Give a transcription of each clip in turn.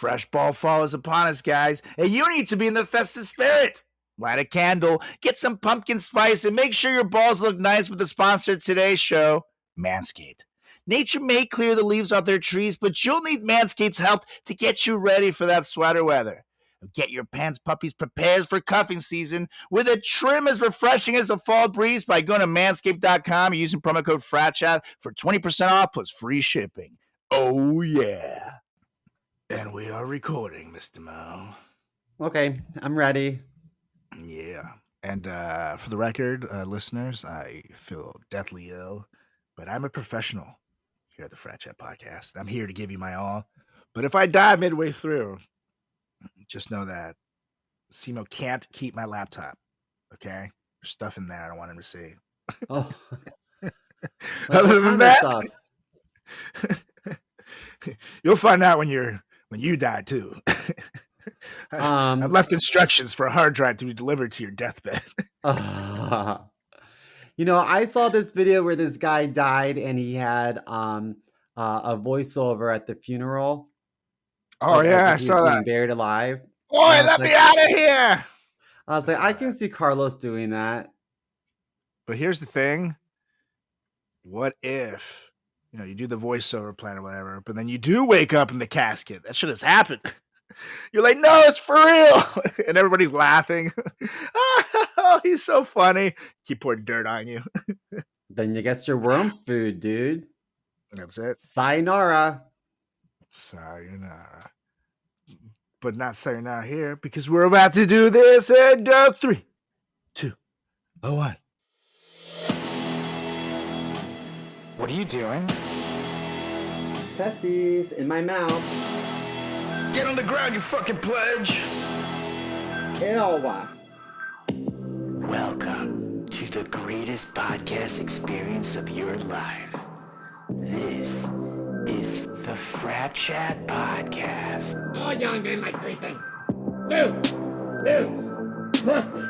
fresh ball fall is upon us, guys, and you need to be in the festive spirit. Light a candle, get some pumpkin spice, and make sure your balls look nice with the sponsor of today's show, Manscaped. Nature may clear the leaves off their trees, but you'll need Manscaped's help to get you ready for that sweater weather. Get your pants puppies prepared for cuffing season with a trim as refreshing as a fall breeze by going to manscaped.com and using promo code FRATCHAT for 20% off plus free shipping. Oh, yeah. And we are recording, Mr. Mo. Okay, I'm ready. Yeah. And for the record, listeners, I feel deathly ill, but I'm a professional here at the Frat Chat Podcast. I'm here to give you my all. But if I die midway through, just know that Simo can't keep my laptop. Okay? There's stuff in there I don't want him to see. Oh, Other than that, you'll find out when you die too. I've left instructions for a hard drive to be delivered to your deathbed. I saw this video where this guy died and he had a voiceover at the funeral. Oh, yeah, I saw that. Buried alive. Boy, let me out of here. I was like, I can see Carlos doing that. But here's the thing. What if, you do the voiceover plan or whatever, but then you do wake up in the casket? That shit has happened. You're like, no, it's for real. And everybody's laughing. Oh, he's so funny. Keep pouring dirt on you. Then you guess your worm food, dude. That's it. Sayonara. Sayonara. But not sayonara here because we're about to do this in 3, 2, 1. What are you doing? Testes in my mouth. Get on the ground, you fucking pledge. Ew. Welcome to the greatest podcast experience of your life. This is the Frat Chat Podcast. All young men like 3 things. Food, booze, pussy.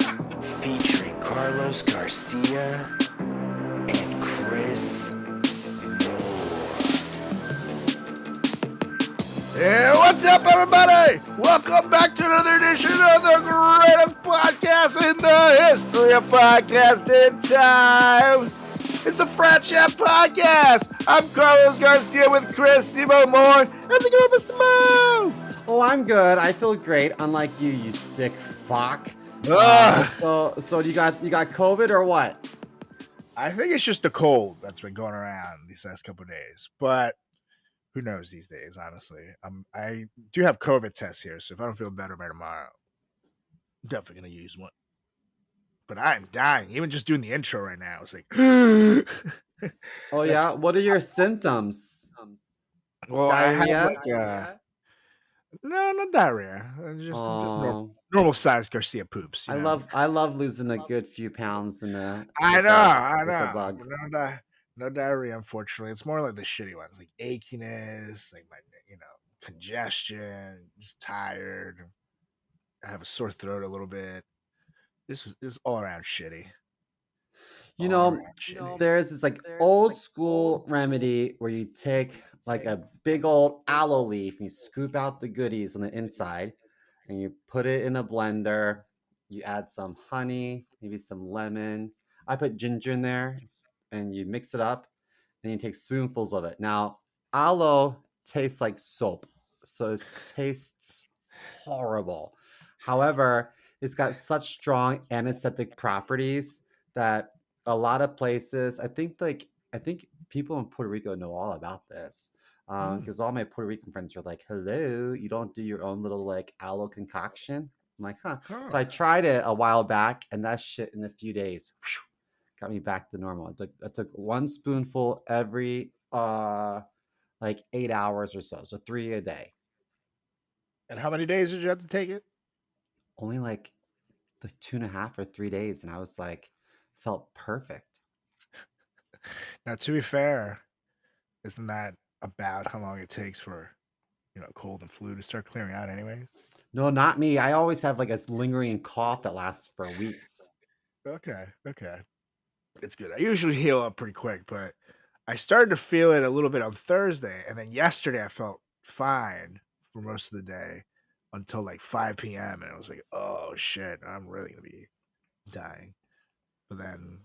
Featuring Carlos Garcia and Chris Hey, what's up, everybody? Welcome back to another edition of the greatest podcast in the history of podcasting time. It's the Frat Chat Podcast. I'm Carlos Garcia with Chris Simo Moore. How's it going, Mr. Mo? Oh, I'm good. I feel great. Unlike you sick fuck. So you got COVID or what? I think it's just the cold that's been going around these last couple of days, but who knows these days, honestly. I do have COVID tests here, so if I don't feel better by tomorrow, I'm definitely going to use one. But I'm dying. Even just doing the intro right now, it's like... Oh, yeah? What are your symptoms? Well, diarrhea? I have no, not diarrhea. Just normal size Garcia poops. I love losing a good few pounds in the... I know. No diarrhea, unfortunately. It's more like the shitty ones, like achiness, like my, congestion, just tired. I have a sore throat a little bit. This is all around shitty. There's this old school remedy where you take like a big old aloe leaf and you scoop out the goodies on the inside and you put it in a blender. You add some honey, maybe some lemon. I put ginger in there and you mix it up and you take spoonfuls of it. Now, aloe tastes like soap, so it tastes horrible. However, it's got such strong anesthetic properties that a lot of places, I think people in Puerto Rico know all about this. Because all my Puerto Rican friends are like, hello, you don't do your own little aloe concoction? I'm like, huh. Oh. So I tried it a while back and that shit in a few days got me back to normal. I took one spoonful every 8 hours or so 3 a day. And how many days did you have to take it? Only like 2.5 or 3 days, and I was felt perfect. Now, to be fair, isn't that about how long it takes for cold and flu to start clearing out anyways? No, not me. I always have a lingering cough that lasts for weeks. Okay. It's good. I usually heal up pretty quick, but I started to feel it a little bit on Thursday, and then yesterday I felt fine for most of the day until like 5 p.m. And I was like, oh shit, I'm really gonna be dying. But then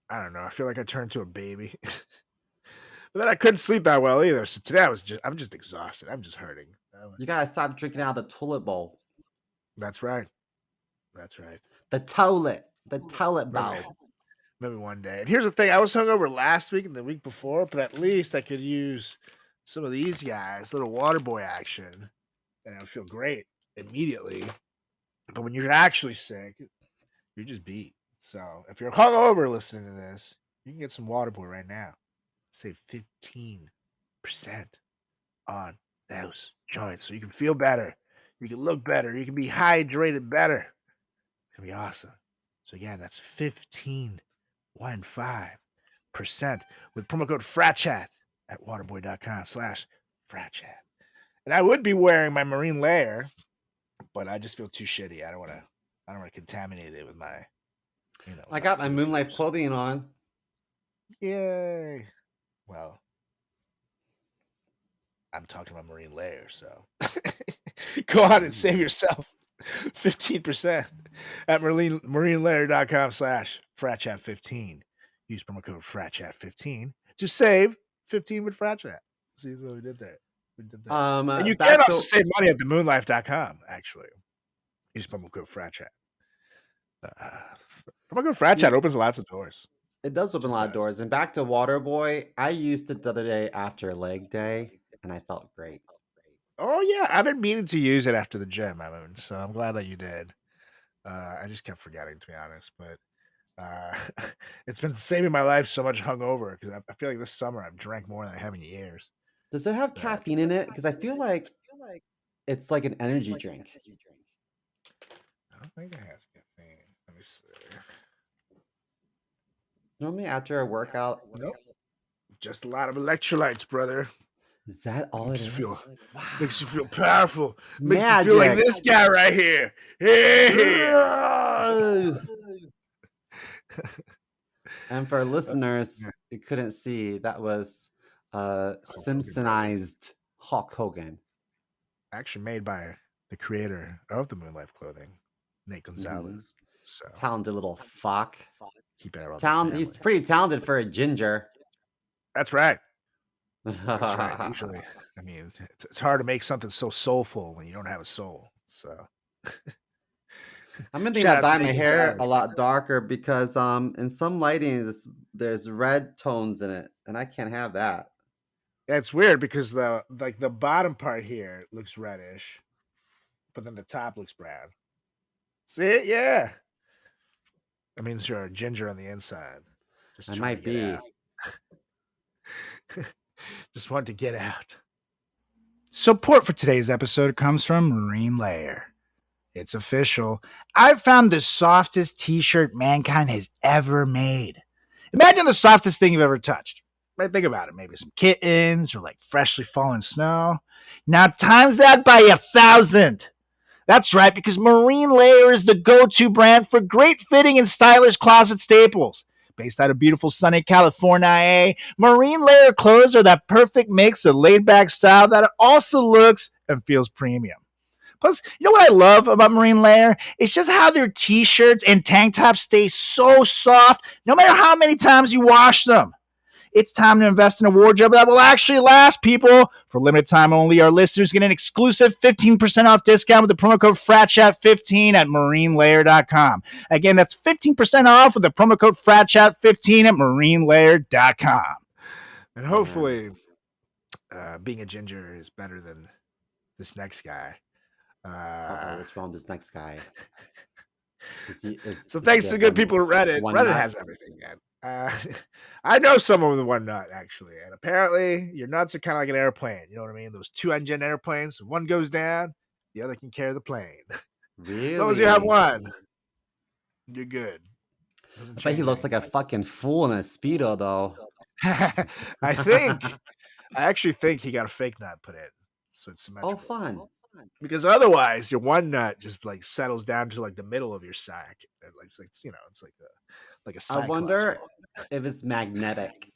I don't know. I feel like I turned to a baby. But then I couldn't sleep that well either. So today I'm just exhausted. I'm just hurting. You gotta stop drinking out of the toilet bowl. That's right. That's right. The toilet bowl. Maybe one day. And here's the thing: I was hungover last week and the week before, but at least I could use some of these guys, little water boy action, and I would feel great immediately. But when you're actually sick, you're just beat. So if you're hungover listening to this, you can get some water boy right now. Save 15% on those joints, so you can feel better, you can look better, you can be hydrated better. It's gonna be awesome. So again, that's 15% with promo code FRATCHAT at waterboy.com/FRATCHAT. And I would be wearing my marine layer, but I just feel too shitty. I don't want to contaminate it with my, I got my Moonlight clothing on. Yay. Well, I'm talking about marine layer, so go on and save yourself 15% at marinelayer.com/FratChat15. Use promo code FratChat15 to save 15 with FratChat. See what we did there. We did that. And you can also save money at themoonlife.com, actually. Use promo code FratChat. Promo code FratChat opens lots of doors. It does open a lot of doors. And back to Waterboy, I used it the other day after leg day, and I felt great. Oh, yeah. I've been meaning to use it after the gym, Evan, so I'm glad that you did. I just kept forgetting, to be honest, but it's been saving my life so much hungover because I feel like this summer I've drank more than I have in years. Does it have caffeine in it? Because I feel like it's like an energy drink. I don't think it has caffeine. Let me see. Normally after a workout. Nope. Just a lot of electrolytes, brother. Is that all it is? Makes you feel powerful. It's Makes you feel like this guy right here. Hey! And for listeners who couldn't see, that was Simpsonized Hulk Hogan. Actually made by the creator of the Moonlife clothing, Nate Gonzalez. Mm-hmm. So talented little fuck. Keep it around. He's pretty talented for a ginger. That's right. That's right. Usually, I mean, it's hard to make something so soulful when you don't have a soul. So I'm gonna think about dyeing my hair a lot darker because in some lighting there's red tones in it, and I can't have that. Yeah, it's weird because the bottom part here looks reddish, but then the top looks brown. See it? Yeah. That means you're a ginger on the inside. I might be. Just want to get out. Support for today's episode comes from Marine Layer. It's official. I've found the softest t-shirt mankind has ever made. Imagine the softest thing you've ever touched. Right? Think about it. Maybe some kittens or like freshly fallen snow. Now times that by 1,000. That's right, because Marine Layer is the go-to brand for great fitting and stylish closet staples. Based out of beautiful sunny California, Marine Layer clothes are that perfect mix of laid-back style that also looks and feels premium. Plus, you know what I love about Marine Layer? It's just how their t-shirts and tank tops stay so soft no matter how many times you wash them. It's time to invest in a wardrobe that will actually last, people. For limited time only, our listeners get an exclusive 15% off discount with the promo code FRATCHAT15 at marinelayer.com. Again, that's 15% off with the promo code FRATCHAT15 at marinelayer.com. And hopefully, being a ginger is better than this next guy. What's wrong with this next guy? So thanks to good people at Reddit. Reddit has everything, man. I know someone with one nut, actually. And apparently, your nuts are kind of like an airplane. You know what I mean? Those 2-engine airplanes. If one goes down, the other can carry the plane. Really? As long as you have one, you're good. I bet he looks like a fucking fool in a Speedo, though. I actually think he got a fake nut put in. So it's symmetrical. Oh, fun. Because otherwise, your one nut just like settles down to like the middle of your sack. It's like a cyclops. I wonder if it's magnetic.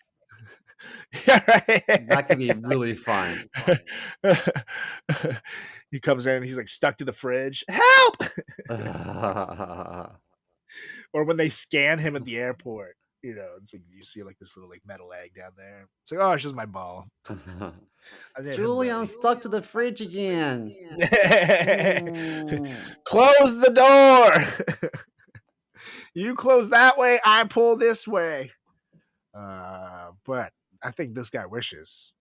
Yeah, right. That could be really fun. He comes in and he's like stuck to the fridge. Help! Or when they scan him at the airport, it's like you see like this little like metal egg down there. It's like, oh, it's just my ball. Julie, I'm stuck to the fridge again. Close the door. You close that way, I pull this way. But I think this guy wishes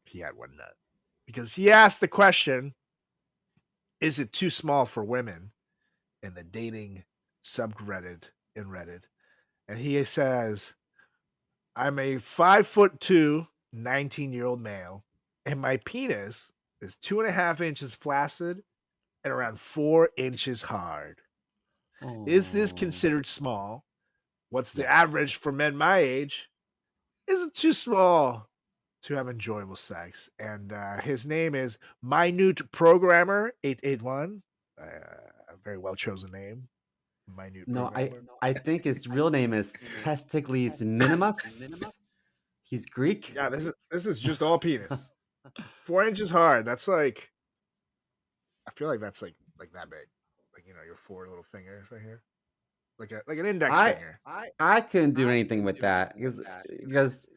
he had one nut, because he asked the question, is it too small for women, in the dating subreddit in Reddit? And he says, I'm a 5'2", 19-year-old male, and my penis is 2.5 inches flaccid and around 4 inches hard. Is this considered small? What's the average for men my age? Is it too small to have enjoyable sex? And his name is Minute Programmer 881. A very well chosen name. Minute No, Programmer. I think his real name is Testicles Minimus. He's Greek. Yeah, this is just all penis. 4 inches hard. That's like, I feel like that's like that big. Like, your 4 little fingers right here. Like an index finger. I couldn't do anything with that because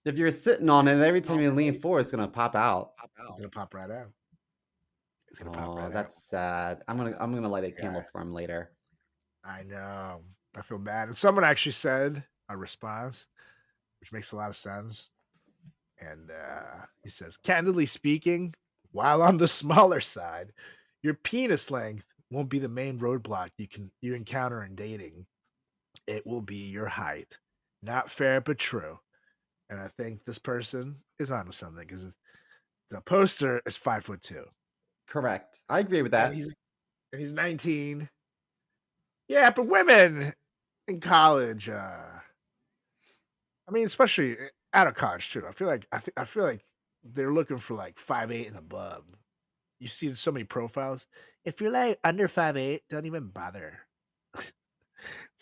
if you're sitting on it, every time you lean forward, it's gonna pop out. It's gonna pop right out. It's gonna pop right out. That's sad. I'm gonna light a candle for him later. I know. I feel bad. And someone actually said a response, which makes a lot of sense. And he says, candidly speaking, while on the smaller side, your penis length won't be the main roadblock you encounter in dating. It will be your height. Not fair, but true. And I think this person is onto something, because the poster is 5'2". Correct. I agree with that. And he's 19. Yeah, but women in college, I mean, especially out of college too. I feel like they're looking for like 5'8" and above. You see so many profiles. If you're like under 5'8", don't even bother.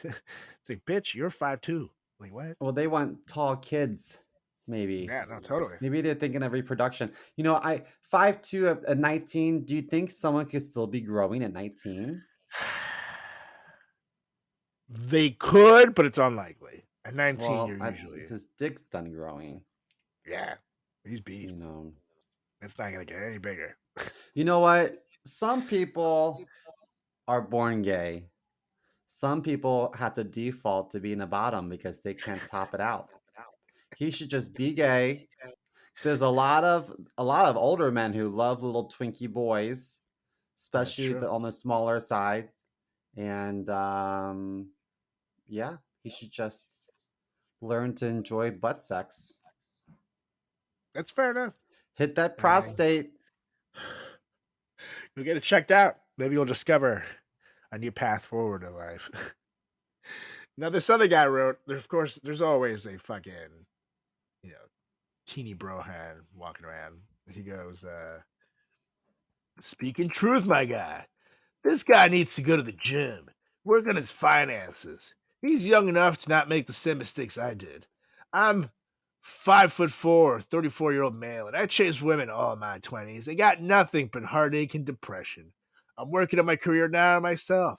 It's like, bitch, you're 5'2". Like, what? Well, they want tall kids, maybe. Yeah, no, totally. Maybe they're thinking of reproduction. 5'2" at 19. Do you think someone could still be growing at 19? They could, but it's unlikely. At 19, you're usually, his dick's done growing. Yeah, he's beat. It's not gonna get any bigger. You know what? Some people are born gay. Some people have to default to being a bottom because they can't top it out. He should just be gay. There's a lot of older men who love little Twinkie boys, especially on the smaller side. And yeah, he should just learn to enjoy butt sex. That's fair enough. Hit that prostate. You'll get it checked out. Maybe you'll discover a new path forward in life. Now, this other guy wrote, of course, there's always a fucking, teeny brohan walking around. He goes, speaking truth, my guy. This guy needs to go to the gym, work on his finances. He's young enough to not make the same mistakes I did. I'm 5'4", 34-year-old male, and I chased women all my 20s. I got nothing but heartache and depression. I'm working on my career now myself.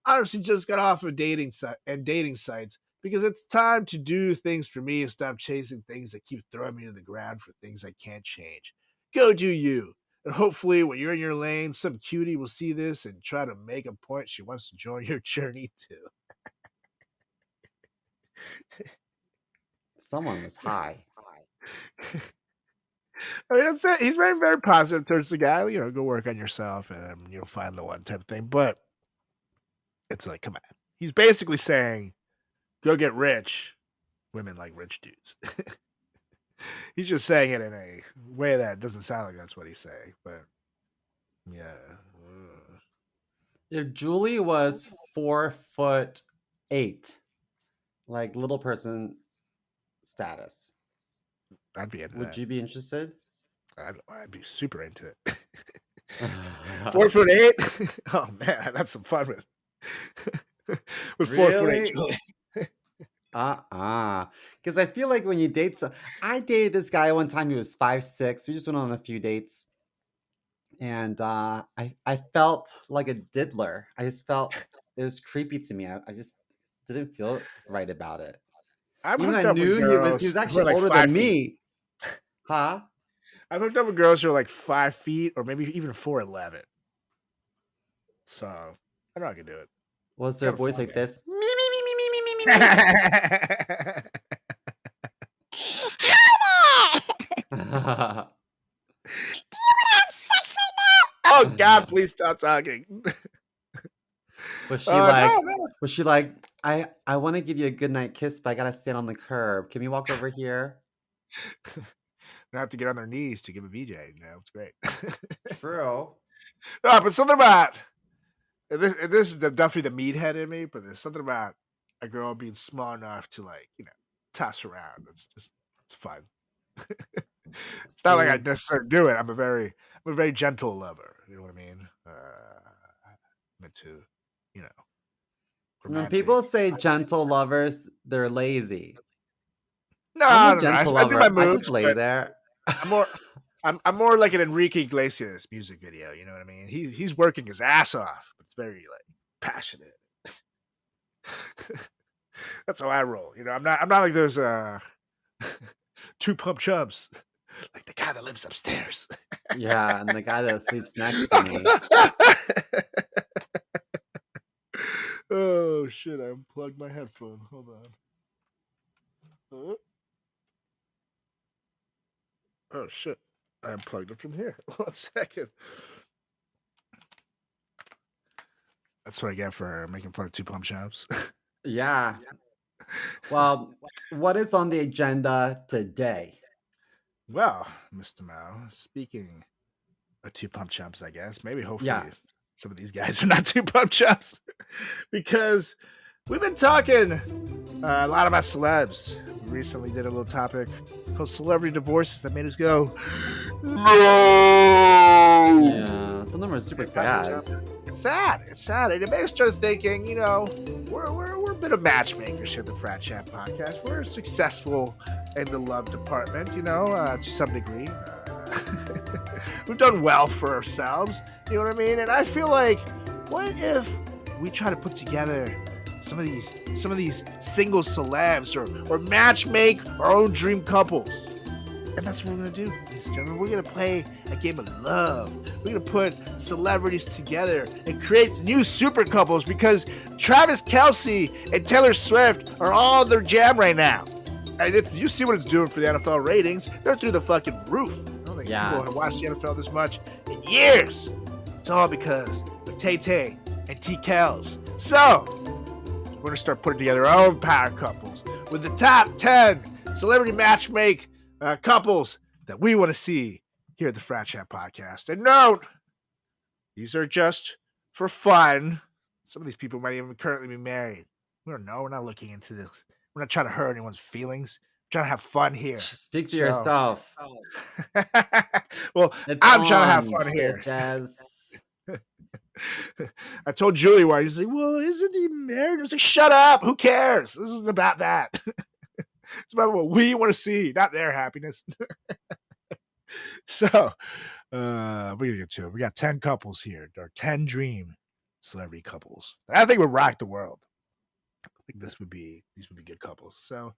Honestly, just got off of dating sites because it's time to do things for me and stop chasing things that keep throwing me to the ground for things I can't change. Go do you. And hopefully when you're in your lane, some cutie will see this and try to make a point she wants to join your journey too. Someone was high. I mean, that's it. He's very, very positive towards the guy. Go work on yourself and you'll find the one type of thing. But it's like, come on. He's basically saying, go get rich. Women like rich dudes. He's just saying it in a way that doesn't sound like that's what he's saying. But yeah. If Julie was 4'8", like little person status, I'd be into would that. you be interested? I'd be super into it. 4'8"? Oh man, I'd have some fun with 4'8" Julie. Because I feel like when you date, I dated this guy one time. He was 5'6". We just went on a few dates, and I felt like a diddler. I just felt it was creepy to me. I just didn't feel right about it. I've Even though I hooked up with knew he was girls who actually are like older 5 than feet. me. Huh? I've hooked up with girls who are like 5 feet or maybe even 4'11". So I know I can do it. Was their Kinda voice fun, like man. this? Me, me, me, me, me, me, me, me, me. Oh God, please stop talking. Was she No, like? no. Was she like? I want to give you a good night kiss, but I gotta stand on the curb. Can we walk over here? They have to get on their knees to give a BJ. It's great. True. No, but something about this is definitely the meathead in me. But there's something about a girl being small enough to toss around. It's fun. It's not like I See, necessarily do it. I'm a very gentle lover. You know what I mean? I'm into, you know, when romantic. people say gentle lovers, they're lazy. No, I'm a no, no. gentle I do my lover. I just moves, lay but there. I'm more. I'm more like an Enrique Iglesias music video. You know what I mean? He's working his ass off, but it's very passionate. That's how I roll. I'm not like those two pump chubs, like the guy that lives upstairs. Yeah, and the guy that sleeps next to me. Oh shit! I unplugged my headphone. Hold on. Oh shit! I unplugged it from here. 1 second. That's what I get for making fun of two pump chubs. Yeah. Well, what is on the agenda today? Well, Mr. Mao, speaking of two pump chubs, I guess hopefully Yeah. some of these guys are not two pump chubs because we've been talking a lot about celebs. We recently did a little topic called celebrity divorces that made us go, no. Yeah. Some of them are super sad. It's sad. It's sad. And it made us start thinking, we're a bit of matchmakers here at the Frat Chat Podcast. We're successful in the love department, to some degree. We've done well for ourselves, you know what I mean? And I feel like, what if we try to put together some of these single celebs or matchmake our own dream couples? And that's what we're gonna do, ladies and gentlemen. We're gonna play a game of love. We're gonna put celebrities together and create new super couples because Travis Kelce and Taylor Swift are all their jam right now. And if you see what it's doing for the NFL ratings, they're through the fucking roof. I don't think people have watched the NFL this much in years. It's all because of Tay-Tay and T-Kells. So, we're going to start putting together our own power couples with the top 10 celebrity matchmake couples that we want to see here at the Frat Chat Podcast. And note, these are just for fun. Some of these people might even currently be married. We don't know. We're not looking into this. We're not trying to hurt anyone's feelings. We're trying to have fun here. Speak for yourself. Well, I'm trying to have fun here. I told Julie why. He's like, well, isn't he married? I was like, shut up. Who cares? This isn't about that. It's about what we want to see, not their happiness. So, we're going to get to it. We got 10 couples here. There are 10 dream celebrity couples. I think would rock the world. I think these would be good couples. So,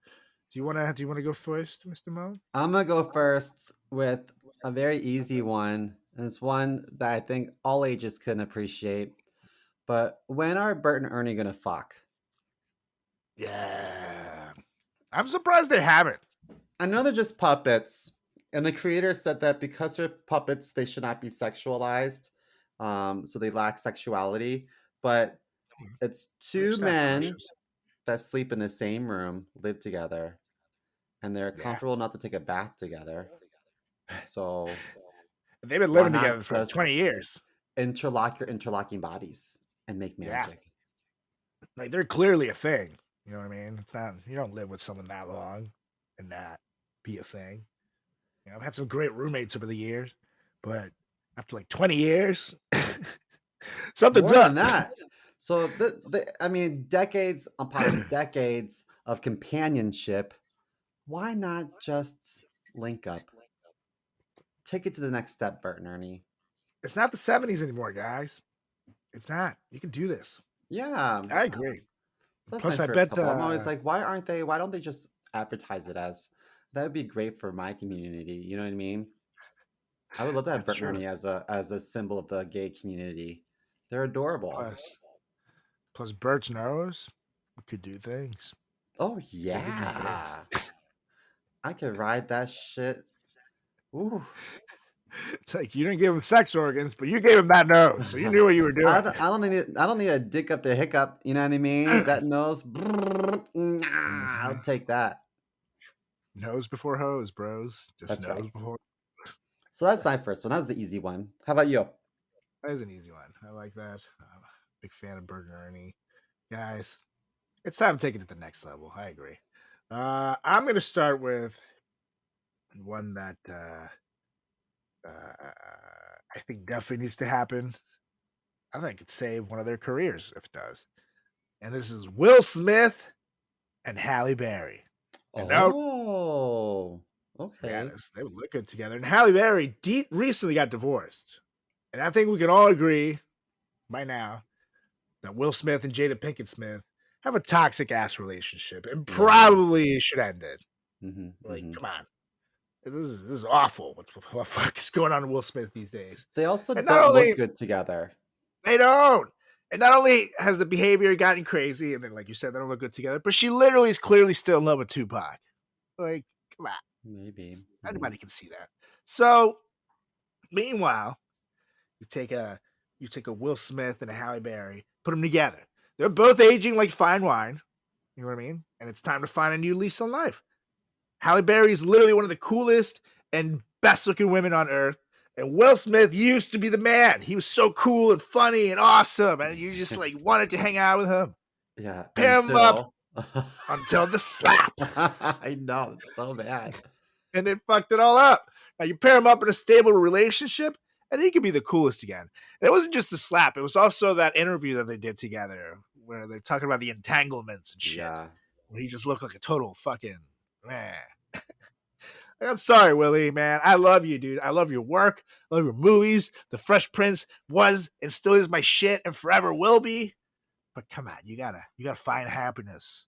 do you want to go first, Mr. Mo? I'm gonna go first with a very easy one, and it's one that I think all ages can appreciate. But when are Bert and Ernie gonna fuck? Yeah, I'm surprised they haven't. I know they're just puppets, and the creator said that because they're puppets, they should not be sexualized, so they lack sexuality. But it's two men that sleep in the same room, live together, and they're comfortable enough to take a bath together. So they've been living together for 20 years. Interlock your interlocking bodies and make magic. Like they're clearly a thing. You know what I mean? It's not, you don't live with someone that long and not be a thing. I've had some great roommates over the years, but after like 20 years, something's more up. than that. So, decades upon decades of companionship, why not just link up? Take it to the next step, Bert and Ernie. It's not the 70s anymore, guys. It's not. You can do this. Yeah. I agree. So that's my Plus, I first bet. couple. I'm always like, why don't they just advertise it as that would be great for my community? You know what I mean? I would love to have That's Bert and true. Ernie as a symbol of the gay community. They're adorable. Plus, Bert's nose could do things. Oh It could do yeah. things. I could ride that shit. Ooh. It's like you didn't give him sex organs, but you gave him that nose, so you knew what you were doing. I don't need a dick up the hiccup. You know what I mean? That nose. I'll take that. Nose before hose, bros. Just That's nose right. before. So that's my first one. That was the easy one. How about you? That is an easy one. I like that. I'm a big fan of Bert and Ernie. Guys, it's time to take it to the next level. I agree. I'm going to start with one that I think definitely needs to happen. I think it could save one of their careers if it does. And this is Will Smith and Halle Berry. And now, Oh, to be okay. honest, they would look good together. And Halle Berry recently got divorced. And I think we can all agree by now that Will Smith and Jada Pinkett Smith have a toxic ass relationship and probably should end it. Come on. This is awful. What the fuck is going on with Will Smith these days? They also And don't look good together. They don't. And not only has the behavior gotten crazy, and then, like you said, they don't look good together, but she literally is clearly still in love with Tupac. Like, come on. Maybe. Anybody can see that. So, meanwhile, you take a Will Smith and a Halle Berry, put them together. They're both aging like fine wine. You know what I mean? And it's time to find a new lease on life. Halle Berry is literally one of the coolest and best looking women on earth. And Will Smith used to be the man. He was so cool and funny and awesome. And you just like wanted to hang out with him. Yeah. Pair him up until the slap. I know. It's so bad. And it fucked it all up. Now you pair him up in a stable relationship and he could be the coolest again. And it wasn't just the slap. It was also that interview that they did together where they're talking about the entanglements and shit. Yeah. Where he just looked like a total fucking man. I'm sorry, Willie, man. I love you, dude. I love your work. I love your movies. The Fresh Prince was and still is my shit and forever will be. But come on, you gotta find happiness.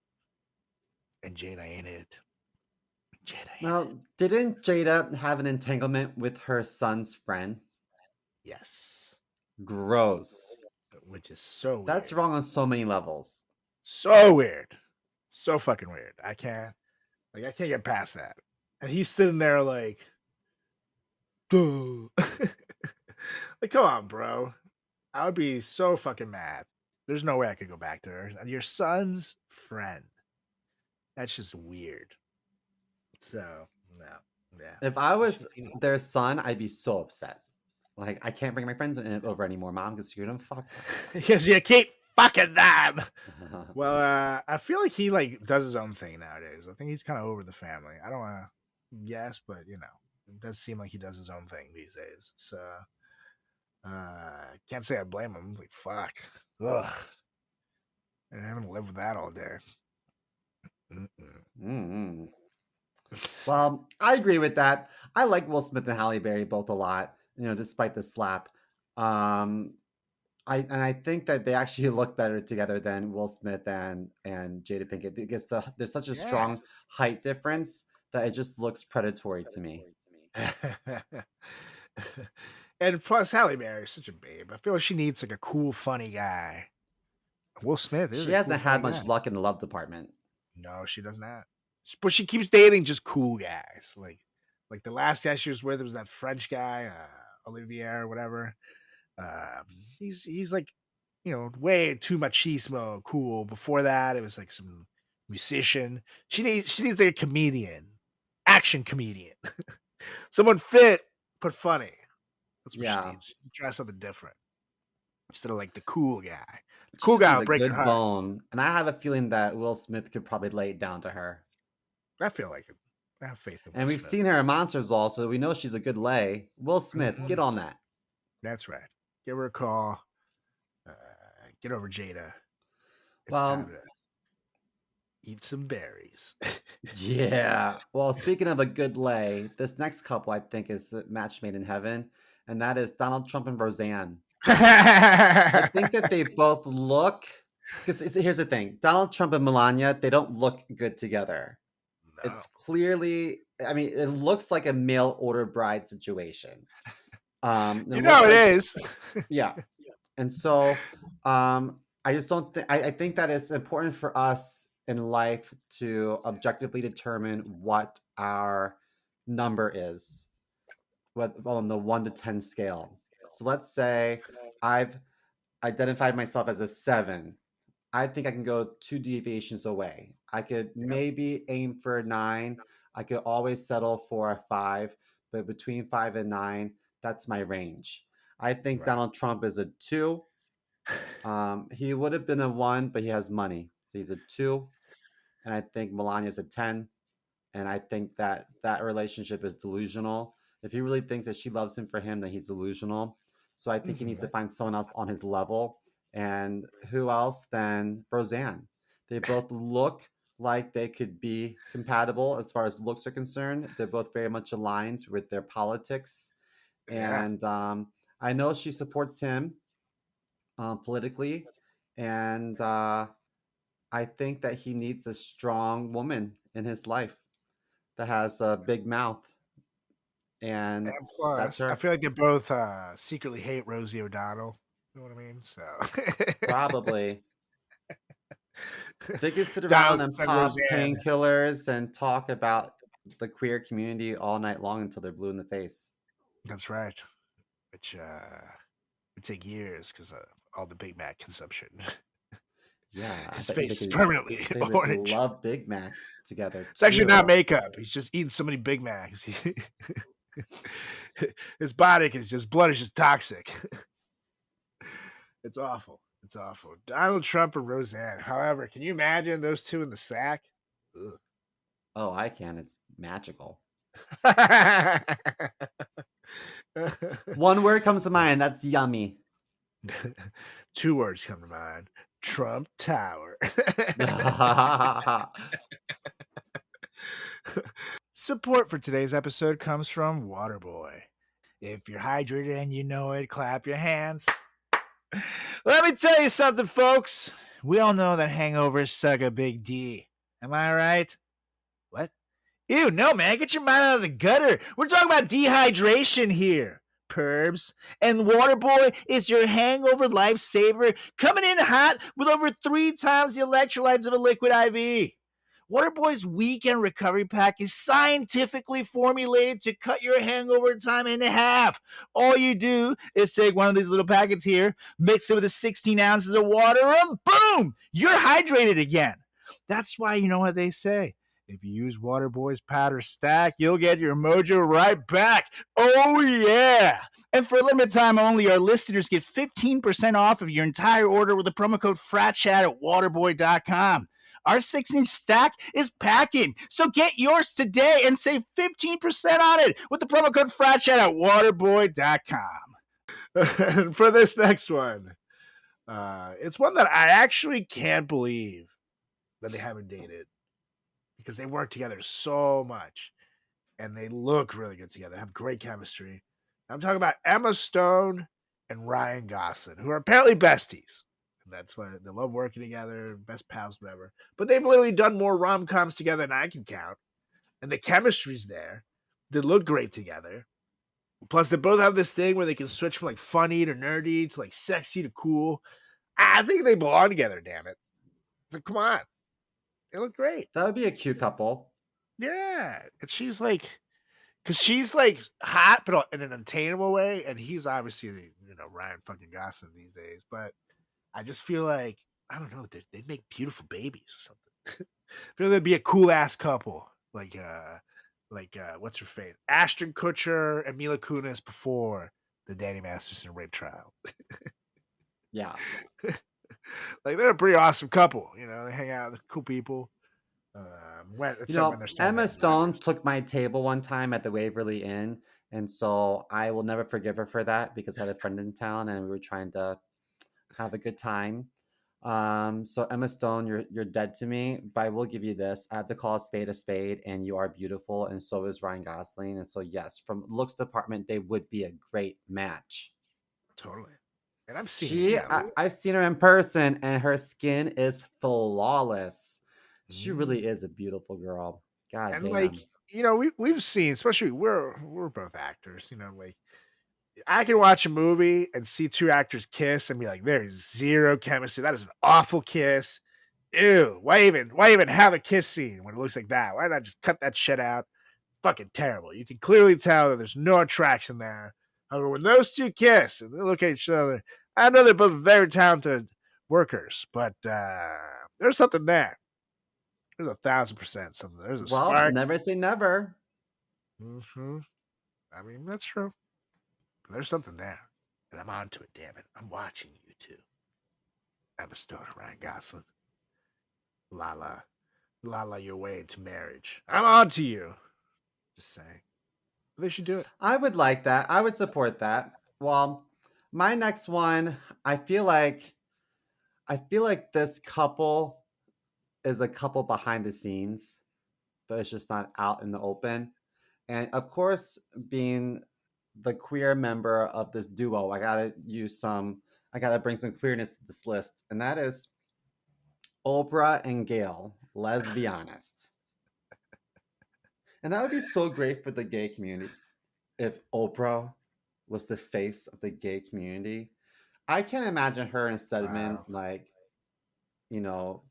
And Jada ain't it. Now, didn't Jada have an entanglement with her son's friend? Yes. Gross. Which is so weird. That's wrong on so many levels. So weird. So fucking weird. I can't get past that. And he's sitting there like, duh. Like, come on, bro. I would be so fucking mad. There's no way I could go back to her. And your son's friend. That's just weird. So, no. Yeah. If I was their son, I'd be so upset. Like, I can't bring my friends over anymore, Mom, because you're gonna fuck them. Because you keep fucking them. Well, I feel like he like does his own thing nowadays. I think he's kind of over the family. I don't want to guess, but you know, it does seem like he does his own thing these days. So, can't say I blame him. Like, fuck. Ugh. And having to live with that all day. Well, I agree with that. I like Will Smith and Halle Berry both a lot, you know, despite the slap. I think that they actually look better together than Will Smith and Jada Pinkett because there's such a strong height difference that it just looks predatory to me. And plus, Halle Berry is such a babe. I feel like she needs like a cool, funny guy. Will Smith is. She hasn't had much luck in the love department. No, she does not. But she keeps dating just cool guys. Like the last guy she was with was that French guy, Olivier or whatever. He's like, you know, way too machismo cool. Before that, it was like some musician. She needs like a comedian, action comedian, someone fit but funny. That's what she needs. She tries something different instead of like the cool guy. The cool guy will break her heart. Bone, and I have a feeling that Will Smith could probably lay it down to her. I feel like it. I have faith in Will And we've Smith. seen her in Monsters Ball, so we know she's a good lay. Will Smith, get on that. That's right. Give her a call. Get over Jada. Well, Eat some berries. Yeah. Well, speaking of a good lay, this next couple I think is a match made in heaven, and that is Donald Trump and Roseanne. I think that they both look because here's the thing: Donald Trump and Melania, they don't look good together. No. It's clearly, I mean, it looks like a mail order bride situation. It You looks know it like, is. yeah. And so, I just don't think I think that it's important for us in life to objectively determine what our number is, what on the 1 to 10 scale. So let's say I've identified myself as a 7. I think I can go 2 deviations away. I could Yep. maybe aim for a 9. I could always settle for a 5, but between 5 and 9, that's my range. I think Right. Donald Trump is a 2. He would have been a 1, but he has money. So he's a 2. And I think Melania's a 10. And I think that that relationship is delusional. If he really thinks that she loves him for him, then he's delusional. So I think he needs to find someone else on his level. And who else than Roseanne? They both look like they could be compatible as far as looks are concerned. They're both very much aligned with their politics. Yeah. And I know she supports him politically. And I think that he needs a strong woman in his life that has a big mouth, and And that's plus, I her. feel like they both secretly hate Rosie O'Donnell. You know what I mean? So Probably they could sit around Donald and and pop Roseanne. painkillers and talk about the queer community all night long until they're blue in the face. That's right. Which would take years because all the Big Mac consumption. Yeah, I His bet you face is permanently they would orange. love Big Macs together It's actually not too. makeup. He's just eating so many Big Macs. His body is just blood is just toxic. It's awful. It's awful. Donald Trump and Roseanne. However, can you imagine those two in the sack? Ugh. Oh, I can. It's magical. One word comes to mind. That's yummy. 2 words come to mind. Trump Tower. Support for today's episode comes from Waterboy. If you're hydrated and you know it, clap your hands. Let me tell you something, folks. We all know that hangovers suck a big D. Am I right? What? Ew, no, man. Get your mind out of the gutter. We're talking about dehydration here, Perbs. And Waterboy is your hangover lifesaver, coming in hot with over 3 times the electrolytes of a liquid IV. Waterboy's weekend recovery pack is scientifically formulated to cut your hangover time in half. All you do is take one of these little packets here, mix it with 16 ounces of water, and boom, you're hydrated again. That's why you know what they say. If you use Waterboy's powder stack, you'll get your mojo right back. Oh, yeah. And for a limited time only, our listeners get 15% off of your entire order with the promo code FRATCHAT at waterboy.com. Our 6-inch stack is packing, so get yours today and save 15% on it with the promo code FRATCHAT at waterboy.com. And for this next one, it's one that I actually can't believe that they haven't dated because they work together so much and they look really good together, have great chemistry. I'm talking about Emma Stone and Ryan Gosling, who are apparently besties. That's why they love working together, best pals, whatever. But they've literally done more rom-coms together than I can count. And the chemistry's there. They look great together. Plus, they both have this thing where they can switch from like funny to nerdy to like sexy to cool. I think they belong together, damn it. It's like, come on. They look great. That would be a cute couple. Yeah. And she's like, because she's like hot, but in an attainable way. And he's obviously, Ryan fucking Gosling these days. But I just feel like, I don't know, they'd make beautiful babies or something. I feel they'd be a cool ass couple. Like what's her face? Ashton Kutcher and Mila Kunis before the Danny Masterson rape trial. Yeah. Like they're a pretty awesome couple. They hang out with cool people. Emma Stone took my table one time at the Waverly Inn, and so I will never forgive her for that because I had a friend in town and we were trying to have a good time. So Emma Stone, you're dead to me, but I will give you this. I have to call a spade, and you are beautiful, and so is Ryan Gosling. And so yes, from looks department, they would be a great match. Totally. And I've seen, I've seen her in person, and her skin is flawless. She Mm. really is a beautiful girl. God And damn. like, we've seen, especially we're both actors, like I can watch a movie and see two actors kiss and be like, there's zero chemistry. That is an awful kiss. Ew. Why even have a kiss scene when it looks like that? Why not just cut that shit out? Fucking terrible. You can clearly tell that there's no attraction there. However, when those two kiss and they look at each other, I know they're both very talented workers, but there's something there. There's 1,000% something. There's a Well, spark. never say never. Mm-hmm. I mean, that's true. But there's something there. And I'm onto it, damn it. I'm watching you two. Emma Stone and Ryan Gosling. Lala. Lala your way into marriage. I'm on to you. Just saying. They should do it. I would like that. I would support that. Well, my next one, I feel like this couple is a couple behind the scenes, but it's just not out in the open. And of course, being the queer member of this duo, I gotta bring some queerness to this list, and that is Oprah and Gail. Let's be honest. And that would be so great for the gay community if Oprah was the face of the gay community. I can't imagine her and Stedman Wow. like, you know,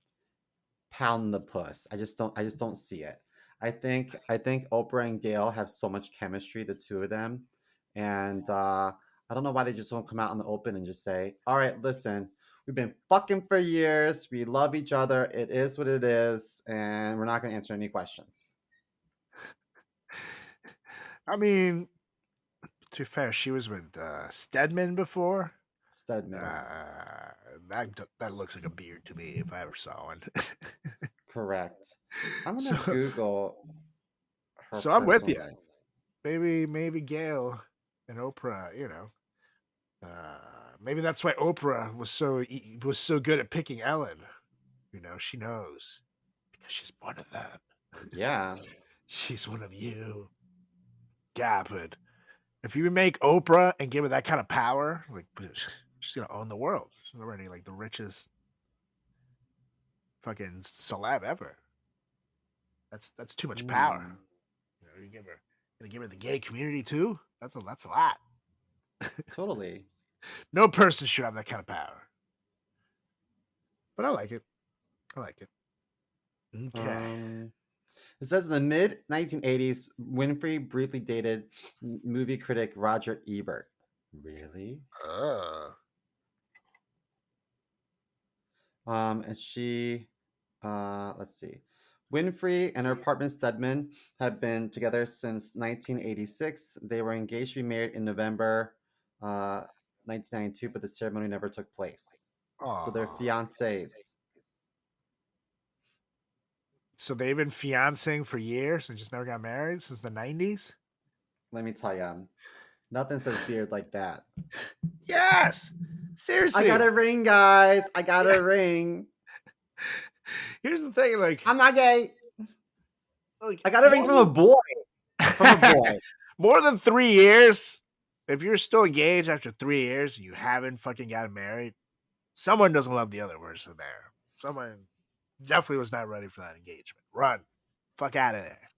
pound the puss. I just don't see it. I think Oprah and Gail have so much chemistry, the two of them, and I don't know why they just don't come out in the open and just say, "All right, listen, we've been fucking for years. We love each other. It is what it is, and we're not going to answer any questions." I mean, to be fair, she was with Stedman before. Stedman, That looks like a beard to me if I ever saw one. correct. I'm gonna so, Google her so I'm with personal you. life. Maybe Gail and Oprah. Maybe that's why Oprah was so good at picking Ellen. She knows because she's one of them. Yeah, She's one of you. Yeah, but if you make Oprah and give her that kind of power, like she's gonna own the world. She's already like the richest fucking celeb ever. That's too much power. Mm, You gonna give her the gay community too. That's a lot. totally. No person should have that kind of power. But I like it. Okay. It says in the mid 1980s, Winfrey briefly dated movie critic Roger Ebert. Really? And she, let's see. Winfrey and her partner Stedman have been together since 1986. They were engaged to be married in November 1992, but the ceremony never took place. So they're Aw. fiancés. So they've been fiancing for years and just never got married since the 90s? Let me tell you, nothing says beard like that. Yes. I Seriously. got a ring, guys. I got a ring. Here's the thing, like I'm not gay. like I got a ring from a boy. From a boy. more than 3 years. If you're still engaged after 3 years and you haven't fucking gotten married, someone doesn't love the other person there. Someone definitely was not ready for that engagement. Run. Fuck out of there.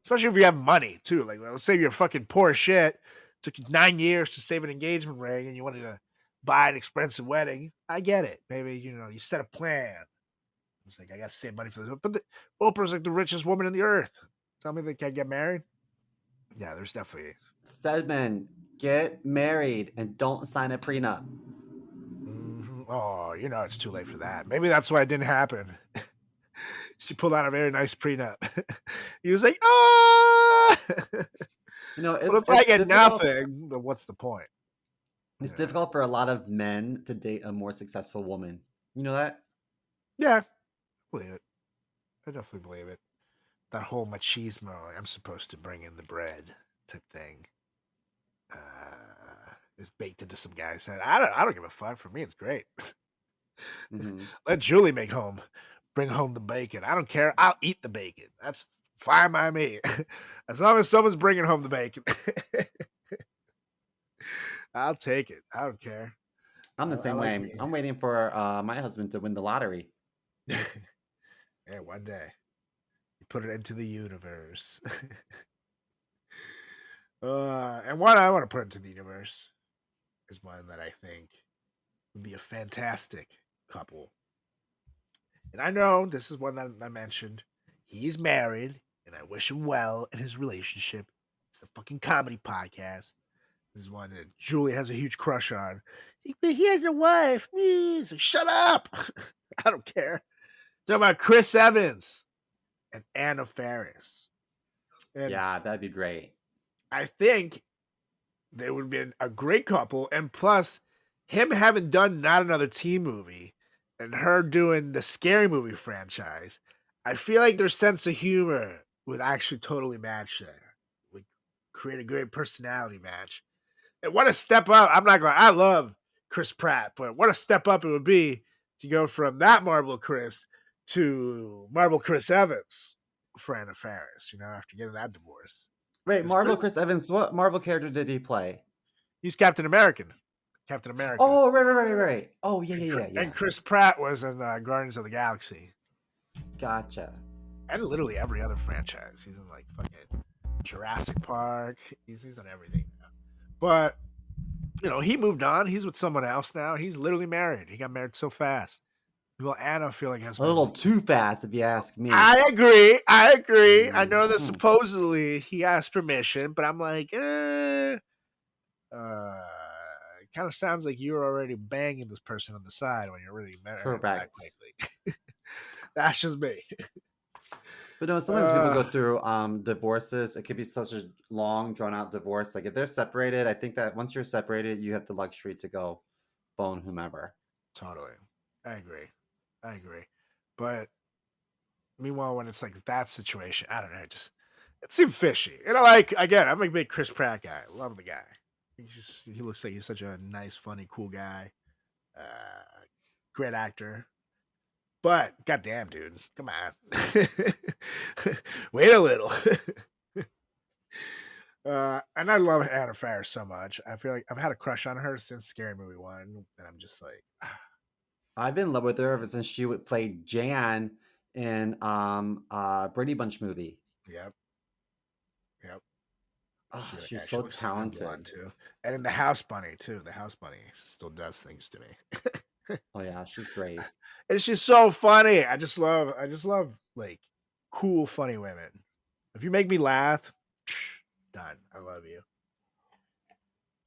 Especially if you have money, too. Like, let's say you're fucking poor as shit. Took you 9 years to save an engagement ring and you wanted to buy an expensive wedding. I get it. Maybe, you set a plan. It's like, I got to save money for this. But Oprah's like the richest woman in the earth. Tell me they can't get married? Yeah, there's definitely. Stedman, get married and don't sign a prenup. Mm-hmm. Oh, it's too late for that. Maybe that's why it didn't happen. She pulled out a very nice prenup. He was like, ah! Well, if I get nothing, then what's the point? It's difficult for a lot of men to date a more successful woman. You know that? Yeah, I believe it. I definitely believe it. That whole machismo, like, I'm supposed to bring in the bread type thing, is baked into some guy's head. I don't give a fuck. For me, it's great. Mhm. Let Julie bring home the bacon. I don't care. I'll eat the bacon. That's fine by me. As long as someone's bringing home the bacon, I'll take it. I don't care. I'm the I same like way. the I'm waiting for my husband to win the lottery. yeah, one day you put it into the universe. And what I want to put into the universe is one that I think would be a fantastic couple. And I know this is one that I mentioned. He's married, and I wish him well in his relationship. It's the fucking comedy podcast. This is one that Julie has a huge crush on. But he has a wife. He's like, shut up. I don't care. Talking about Chris Evans and Anna Faris. And Yeah, that'd be great. I think they would have been a great couple. And plus, him having done Not Another Teen Movie and her doing the Scary Movie franchise, I feel like their sense of humor would actually totally match there. Would create a great personality match. And what a step up. I love Chris Pratt, but what a step up it would be to go from that Marvel Chris to Marvel Chris Evans for Anna Faris, after getting that divorce. Wait, Is Marvel Chris Evans, what Marvel character did he play? He's Captain American. Captain America. Oh, right. Oh, yeah. And Chris Pratt was in Guardians of the Galaxy. Gotcha. And literally every other franchise. He's in like fucking Jurassic Park. He's on everything now. But, he moved on. He's with someone else now. He's literally married. He got married so fast. Well, Anna, I feel like has A little too fast, if you ask me. I agree. I know that Mhm. supposedly he asked permission, but I'm like, it kind of sounds like you're already banging this person on the side when you're already married that Correct. quickly. That's just me. But no, sometimes people go through divorces. It could be such a long, drawn-out divorce. Like if they're separated, I think that once you're separated, you have the luxury to go bone whomever. Totally. I agree. But meanwhile, when it's like that situation, I don't know, it seemed fishy. Again, I'm a big Chris Pratt guy. Love the guy. He looks like he's such a nice, funny, cool guy. Great actor. But goddamn, dude, come on. Wait a little. And I love Anna Faris so much. I feel like I've had a crush on her since Scary Movie 1, and I'm just like, I've been in love with her ever since she would play Jan in Brady Bunch movie. yep. Oh, She she's so looks like a blonde talented. too. And in The House Bunny too. The House Bunny still does things to me. Oh yeah, she's great. And she's so funny. I just love like cool, funny women. If you make me laugh, done. I love you.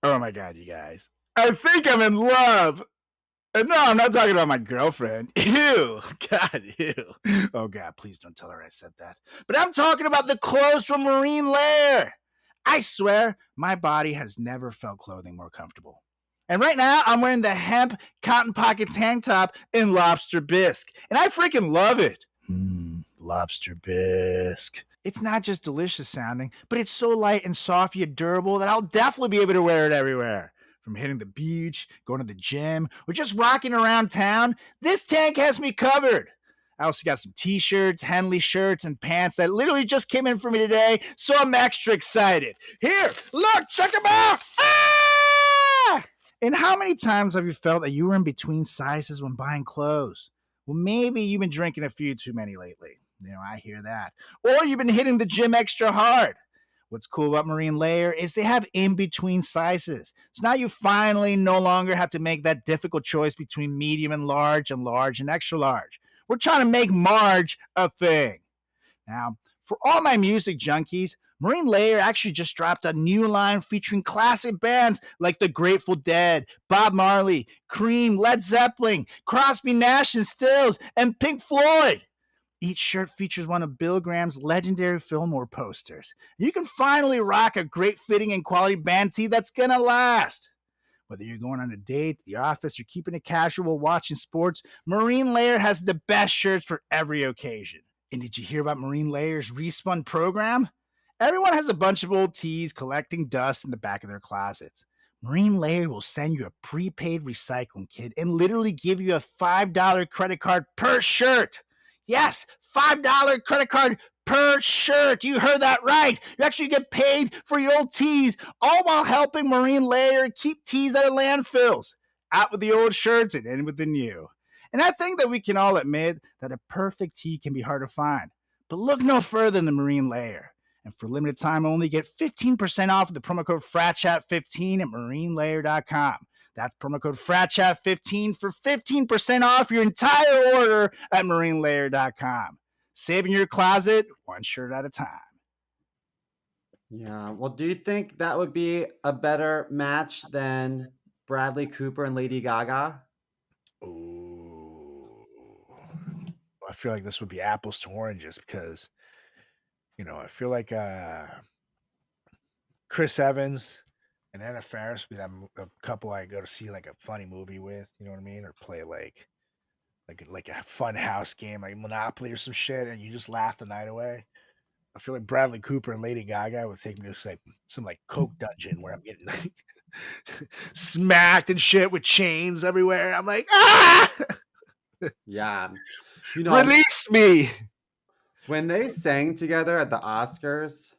Oh my god, you guys. I think I'm in love. And no, I'm not talking about my girlfriend. Ew. God, ew. Oh god, please don't tell her I said that. But I'm talking about the clothes from Marine Layer. I swear, my body has never felt clothing more comfortable. And right now, I'm wearing the hemp cotton pocket tank top in lobster bisque. And I freaking love it. Lobster bisque. It's not just delicious sounding, but it's so light and soft yet durable that I'll definitely be able to wear it everywhere. From hitting the beach, going to the gym, or just rocking around town, this tank has me covered. I also got some t-shirts, Henley shirts, and pants that literally just came in for me today, so I'm extra excited. Here, look, check them out! Ah! And how many times have you felt that you were in between sizes when buying clothes? Well, maybe you've been drinking a few too many lately. I hear that. Or you've been hitting the gym extra hard. What's cool about Marine Layer is they have in-between sizes. So now you finally no longer have to make that difficult choice between medium and large and extra large. We're trying to make Marge a thing. Now, for all my music junkies, Marine Layer actually just dropped a new line featuring classic bands like The Grateful Dead, Bob Marley, Cream, Led Zeppelin, Crosby, Nash and Stills, and Pink Floyd. Each shirt features one of Bill Graham's legendary Fillmore posters. You can finally rock a great fitting and quality band tee that's gonna last. Whether you're going on a date, the office, or keeping it casual watching sports, Marine Layer has the best shirts for every occasion. And did you hear about Marine Layer's Respun program? Everyone has a bunch of old tees collecting dust in the back of their closets. Marine Layer will send you a prepaid recycling kit and literally give you a $5 credit card per shirt. Yes, $5 credit card per shirt. You heard that right. You actually get paid for your old tees, all while helping Marine Layer keep tees out of landfills. Out with the old shirts and in with the new. And I think that we can all admit that a perfect tee can be hard to find. But look no further than the Marine Layer. And for limited time only, get 15% off with the promo code FRATCHAT15 at marinelayer.com. That's promo code FRATCHAT15 for 15% off your entire order at marinelayer.com. Saving your closet one shirt at a time. Yeah. Well, do you think that would be a better match than Bradley Cooper and Lady Gaga? Ooh. I feel like this would be apples to oranges because, I feel like Chris Evans and Anna Faris would be the couple I go to see like a funny movie with, you know what I mean? Or play like a fun house game like Monopoly or some shit, and you just laugh the night away. I feel like Bradley Cooper and Lady Gaga would take me to like some like coke dungeon where I'm getting like smacked and shit with chains everywhere. I'm like, ah, Yeah. release me. When they sang together at the Oscars,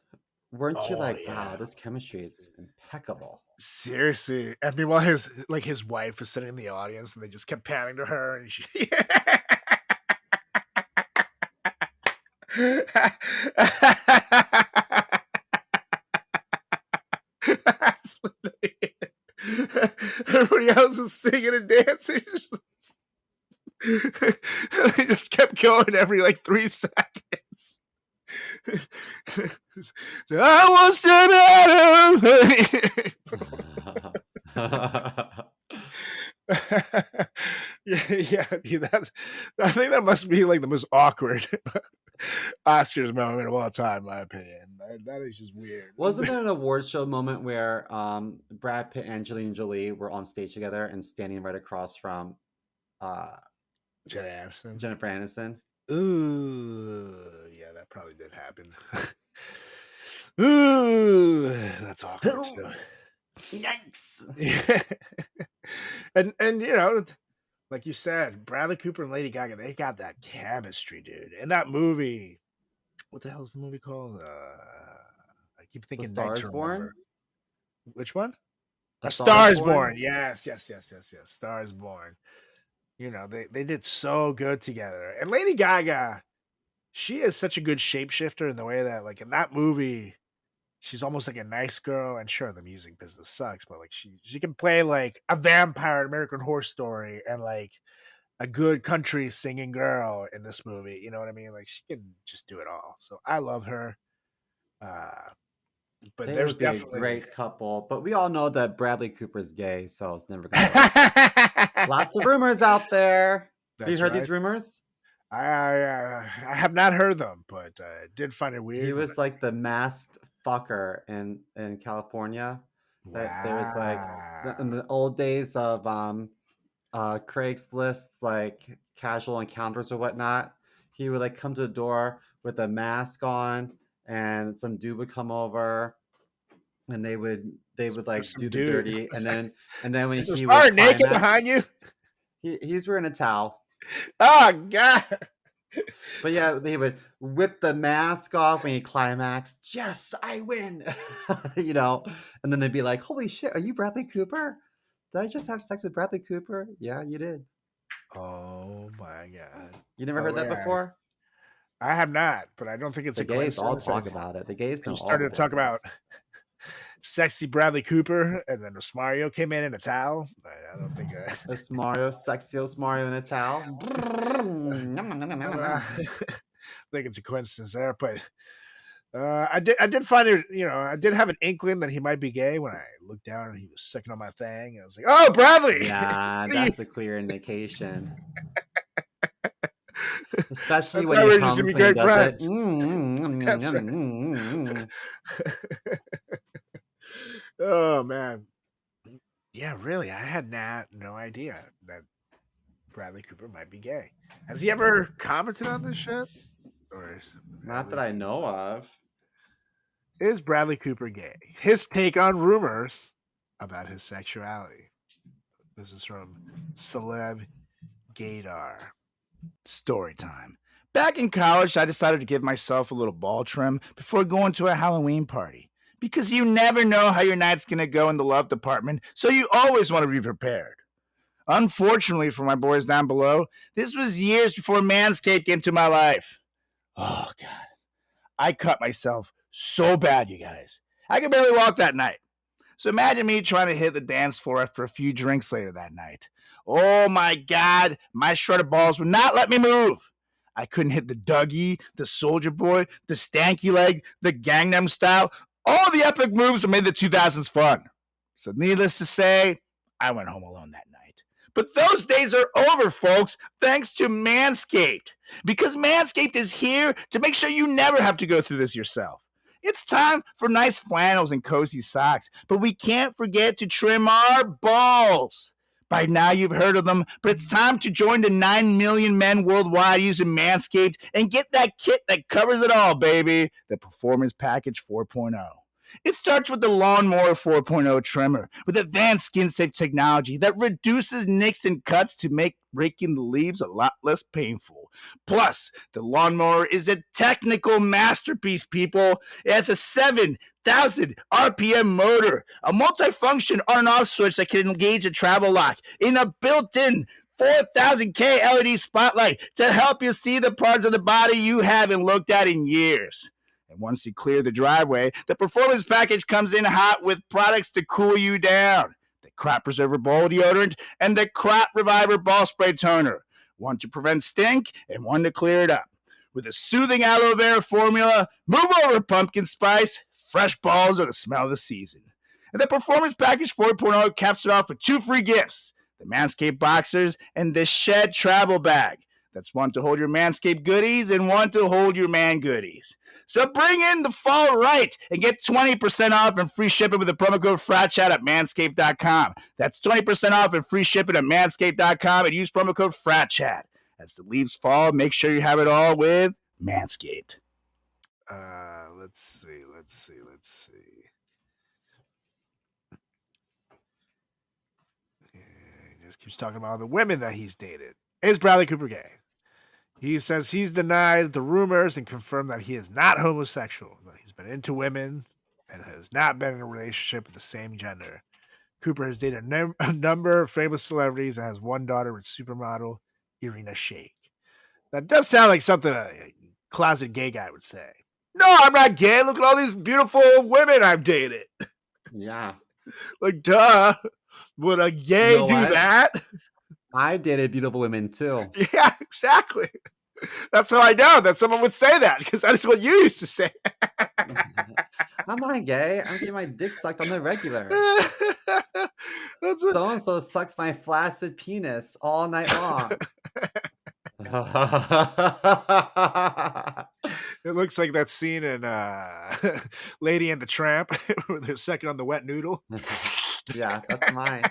weren't you Oh, like, yeah. wow, this chemistry is impeccable? Seriously. And meanwhile, his wife was sitting in the audience, and they just kept panning to her, and she. Everybody else was singing and dancing. They just kept going every like 3 seconds. So, I want yeah, dude, I think that must be like the most awkward Oscars moment of all time, in my opinion. That is just weird. Wasn't there an award show moment where Brad Pitt and Angelina Jolie were on stage together and standing right across from Jennifer Aniston? Ooh, yeah, that probably did happen. Ooh, that's awkward too. Yikes! and like you said, Bradley Cooper and Lady Gaga, they got that chemistry, dude. And that movie, what the hell is the movie called? I keep thinking The Star Night is to Born? Remember. Which one? A Star is Born. Yes. Star is Born. They did so good together. And Lady Gaga, she is such a good shapeshifter in the way that, like, in that movie, she's almost like a nice girl. And sure, the music business sucks, but like she can play like a vampire in American Horror Story and like a good country singing girl in this movie. You know what I mean? Like, she can just do it all. So I love her. But They there's would be a definitely great couple, but we all know that Bradley Cooper's gay, so it's never gonna work. Lots of rumors out there. Have you heard these rumors? I have not heard them, but I did find it weird. He was like the masked fucker in California. That there was like in the old days of Craigslist, like casual encounters or whatnot. He would like come to the door with a mask on, and some dude would come over, and they would like do the dirty, and then when he would naked behind you, he's wearing a towel. Oh God! But yeah, they would whip the mask off when he climaxed. Yes, I win. And then they'd be like, "Holy shit, are you Bradley Cooper? Did I just have sex with Bradley Cooper?" Yeah, you did. Oh my God! You never heard that before? I have not, but I don't think it's the a gays all coincidence. talk about it. The gays know. You started to talk about sexy Bradley Cooper, and then Osmario came in a towel. I don't think Osmario, sexy Osmario in a towel. I think it's a coincidence there, but I did find it. I did have an inkling that he might be gay when I looked down and he was sucking on my thing. And I was like, "Oh, Bradley!" Yeah, that's a clear indication. Especially when he comes when he does it. That's right. Oh man, yeah, really. I had no idea that Bradley Cooper might be gay. Has he ever commented on this shit? Not that I know of. Is Bradley Cooper gay? His take on rumors about his sexuality. This is from Celeb Gaydar. Story time. Back in college, I decided to give myself a little ball trim before going to a Halloween party. Because you never know how your night's going to go in the love department, so you always want to be prepared. Unfortunately for my boys down below, this was years before Manscaped came into my life. Oh, God. I cut myself so bad, you guys. I could barely walk that night. So imagine me trying to hit the dance floor after a few drinks later that night. Oh my God, my shredded balls would not let me move. I couldn't hit the Dougie, the Soldier Boy, the Stanky Leg, the Gangnam Style, all the epic moves that made the 2000s fun. So needless to say, I went home alone that night. But those days are over, folks, thanks to Manscaped. Because Manscaped is here to make sure you never have to go through this yourself. It's time for nice flannels and cozy socks, but we can't forget to trim our balls. By now you've heard of them, but it's time to join the 9 million men worldwide using Manscaped and get that kit that covers it all, baby. The Performance Package 4.0. It starts with the Lawnmower 4.0 trimmer with advanced skin-safe technology that reduces nicks and cuts to make raking the leaves a lot less painful. Plus, the Lawnmower is a technical masterpiece, people. It has a 7,000 RPM motor, a multifunction on-and-off switch that can engage a travel lock, and a built-in 4,000K LED spotlight to help you see the parts of the body you haven't looked at in years. And once you clear the driveway, the Performance Package comes in hot with products to cool you down. The Crop Preserver Ball Deodorant and the Crop Reviver Ball Spray Toner. One to prevent stink and one to clear it up. With a soothing aloe vera formula, move over pumpkin spice, fresh balls are the smell of the season. And the Performance Package 4.0 caps it off with 2 free gifts. The Manscaped Boxers and the Shed Travel Bag. That's one to hold your Manscaped goodies and one to hold your man goodies. So bring in the fall right and get 20% off and free shipping with the promo code FRATCHAT at manscaped.com. That's 20% off and free shipping at manscaped.com and use promo code FRATCHAT. As the leaves fall, make sure you have it all with Manscaped. Let's see. He just keeps talking about the women that he's dated. Is Bradley Cooper gay? He says he's denied the rumors and confirmed that he is not homosexual. He's been into women and has not been in a relationship with the same gender. Cooper has dated a number of famous celebrities and has one daughter with supermodel Irina Shayk. That does sound like something a closet gay guy would say. No, I'm not gay. Look at all these beautiful women I've dated. Yeah. Like, duh. Would a gay do that? I dated beautiful women too. Yeah, exactly. That's how I know that someone would say that because that is what you used to say. I'm not gay. I'm getting my dick sucked on the regular. That's what... So-and-so sucks my flaccid penis all night long. It looks like that scene in Lady and the Tramp where they're sucking on the wet noodle. Yeah, that's mine.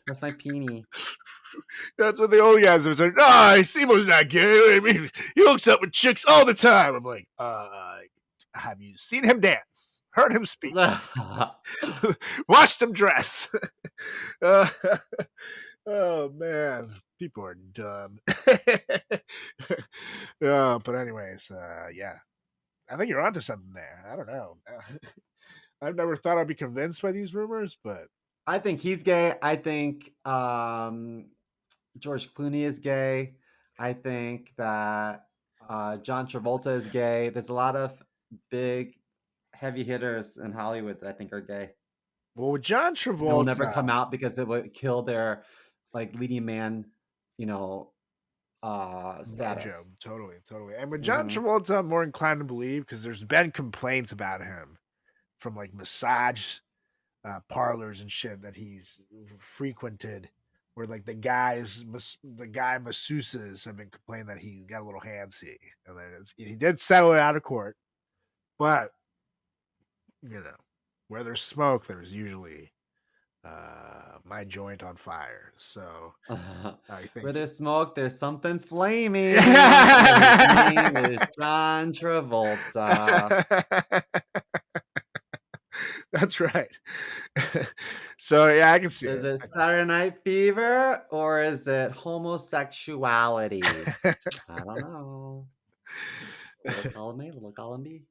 That's my peenie. That's what the old guys would say. No, Simo's not gay. I mean, he hooks up with chicks all the time. I'm like, have you seen him dance? Heard him speak? Watched him dress? Oh, man. People are dumb. But anyways, yeah. I think you're onto something there. I don't know. I've never thought I'd be convinced by these rumors, but I think he's gay. I think George Clooney is gay. I think that John Travolta is gay. There's a lot of big, heavy hitters in Hollywood that I think are gay. Well, with John Travolta, will never come out because it would kill their leading man, status. Totally. And with John Travolta, I'm more inclined to believe because there's been complaints about him from massage parlors and shit that he's frequented, where the guy masseuses have been complaining that he got a little handsy, and then he did settle it out of court, but where there's smoke, there's usually my joint on fire. So I think where there's smoke, there's something flaming. His name is John Travolta. That's right. So yeah, I can see Is it. it Saturday Night Fever or is it homosexuality? I don't know. Little column A, little column B.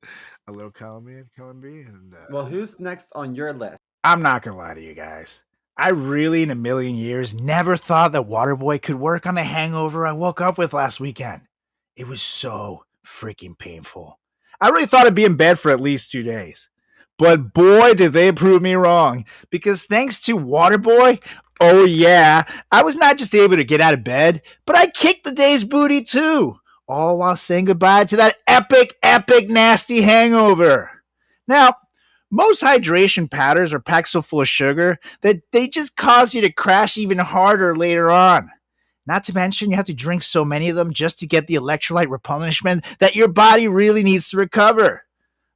A little column A and column B. And Well, who's next on your list? I'm not gonna lie to you guys. I really, in a million years, never thought that Waterboy could work on the hangover I woke up with last weekend. It was so freaking painful. I really thought I'd be in bed for at least 2 days. But boy, did they prove me wrong. Because thanks to Waterboy, oh yeah, I was not just able to get out of bed, but I kicked the day's booty too. All while saying goodbye to that epic, nasty hangover. Now, most hydration powders are packed so full of sugar that they just cause you to crash even harder later on. Not to mention, you have to drink so many of them just to get the electrolyte replenishment that your body really needs to recover.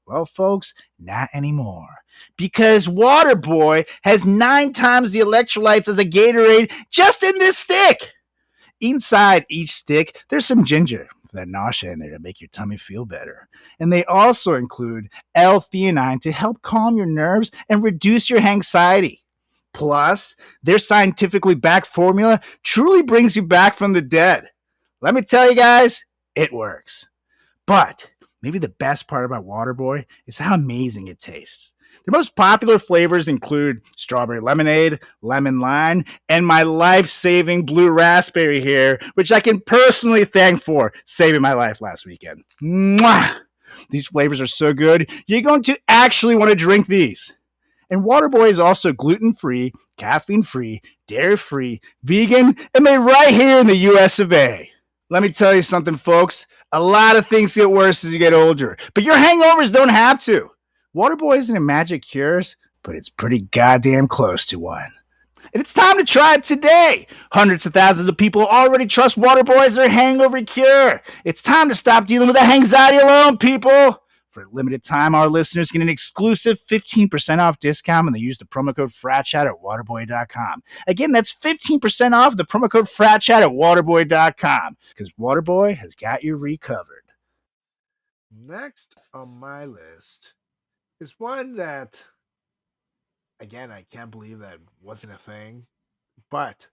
Well, folks, not anymore. Because Waterboy has 9 times the electrolytes as a Gatorade just in this stick. Inside each stick, there's some ginger for that nausea in there to make your tummy feel better. And they also include L-theanine to help calm your nerves and reduce your anxiety. Plus, their scientifically backed formula truly brings you back from the dead. Let me tell you guys, it works. But maybe the best part about Waterboy is how amazing it tastes. The most popular flavors include strawberry lemonade, lemon lime, and my life-saving blue raspberry here, which I can personally thank for saving my life last weekend. Mwah! These flavors are so good, you're going to actually want to drink these. And Waterboy is also gluten-free, caffeine-free, dairy-free, vegan, and made right here in the US of A. Let me tell you something, folks. A lot of things get worse as you get older, but your hangovers don't have to. Waterboy isn't a magic cures, but it's pretty goddamn close to one. And it's time to try it today. Hundreds of thousands of people already trust Waterboy as their hangover cure. It's time to stop dealing with that anxiety alone, people. For a limited time, our listeners get an exclusive 15% off discount when they use the promo code FRATCHAT at waterboy.com. Again, that's 15% off the promo code FRATCHAT at waterboy.com. Because Waterboy has got you recovered. Next on my list is one that, again, I can't believe that wasn't a thing, but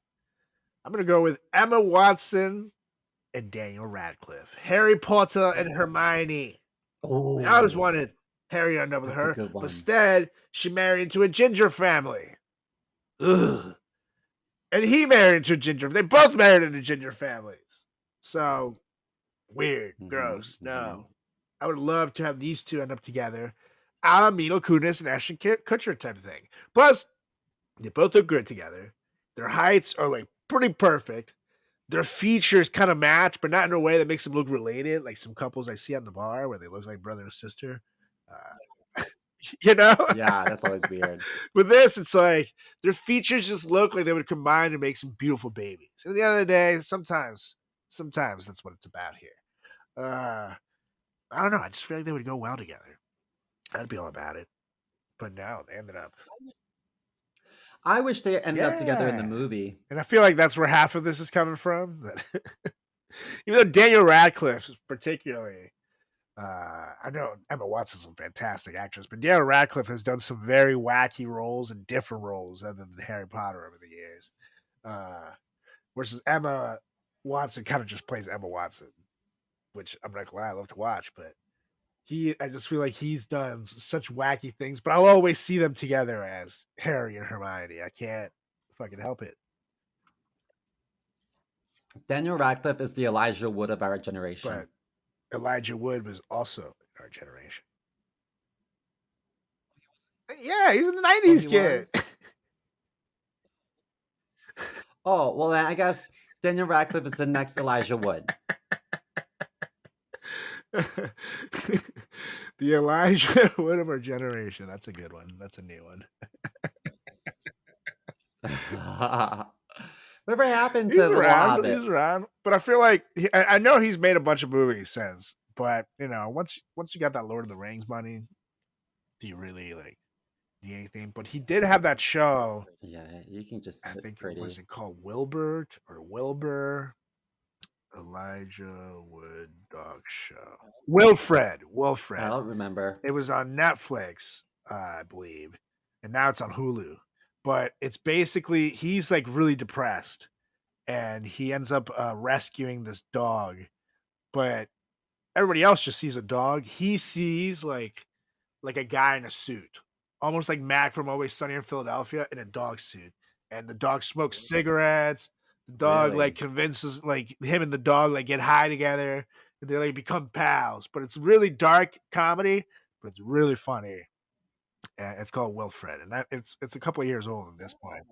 I'm going to go with Emma Watson and Daniel Radcliffe. Harry Potter and Hermione. Oh, I always wanted Harry to end up with that's a her, good but one. instead, she married into a ginger family. Ugh. And he married into a ginger. They both married into ginger families. So, weird, gross, no. I would love to have these two end up together. A la Mila Kunis and Ashton Kutcher type of thing. Plus, they both look good together. Their heights are like pretty perfect. Their features kind of match, but not in a way that makes them look related, like some couples I see on the bar where they look like brother and sister. You know? Yeah, that's always weird. With this, it's like their features just look like they would combine to make some beautiful babies. And at the end of the day, sometimes that's what it's about here. I don't know. I just feel like they would go well together. I'd be all about it. But no, they ended up. I wish they ended up together in the Yeah. movie. And I feel like that's where half of this is coming from. Even though Daniel Radcliffe, particularly, I know Emma Watson's a fantastic actress, but Daniel Radcliffe has done some very wacky roles and different roles other than Harry Potter over the years. Versus Emma Watson kind of just plays Emma Watson, which I'm not gonna lie, I love to watch, but I just feel like he's done such wacky things, but I'll always see them together as Harry and Hermione. I can't fucking help it. Daniel Radcliffe is the Elijah Wood of our generation. But Elijah Wood was also in our generation. Yeah, he's a 90s he kid. Oh, well, then I guess Daniel Radcliffe is the next Elijah Wood. The Elijah Wood of our generation. That's a good one. That's a new one. Whatever happened He's to Little around. Hobbit? He's around. But I feel like I know he's made a bunch of movies since. But you know, once you got that Lord of the Rings money, do you really like need anything? But he did have that show. Yeah, you can just I sit think pretty. it was called Wilbert or Wilbur. Elijah Wood dog show. Wilfred. I don't remember. It was on Netflix, I believe. and now it's on Hulu. But it's basically he's like really depressed, and he ends up rescuing this dog. But everybody else just sees a dog. He sees like a guy in a suit, almost like Mac from Always Sunny in Philadelphia, in a dog suit. And the dog smokes cigarettes. The dog like Really? convinces like him and the dog like get high together, and they like become pals. But it's really dark comedy, but it's really funny. It's called Wilfred, and it's a couple of years old at this point.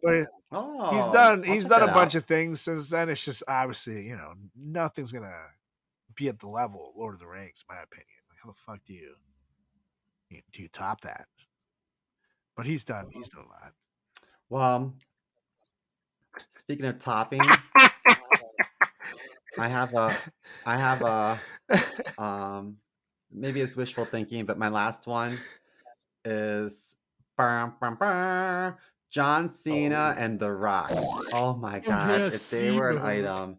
But Oh, I'll he's check done that a bunch out. of things since then. It's just obviously nothing's gonna be at the level of Lord of the Rings, in my opinion. Like, how the fuck do you top that? But he's done a lot. Well, speaking of topping, I have a maybe it's wishful thinking, but my last one is John Cena and The Rock. Oh my god, if they were an item,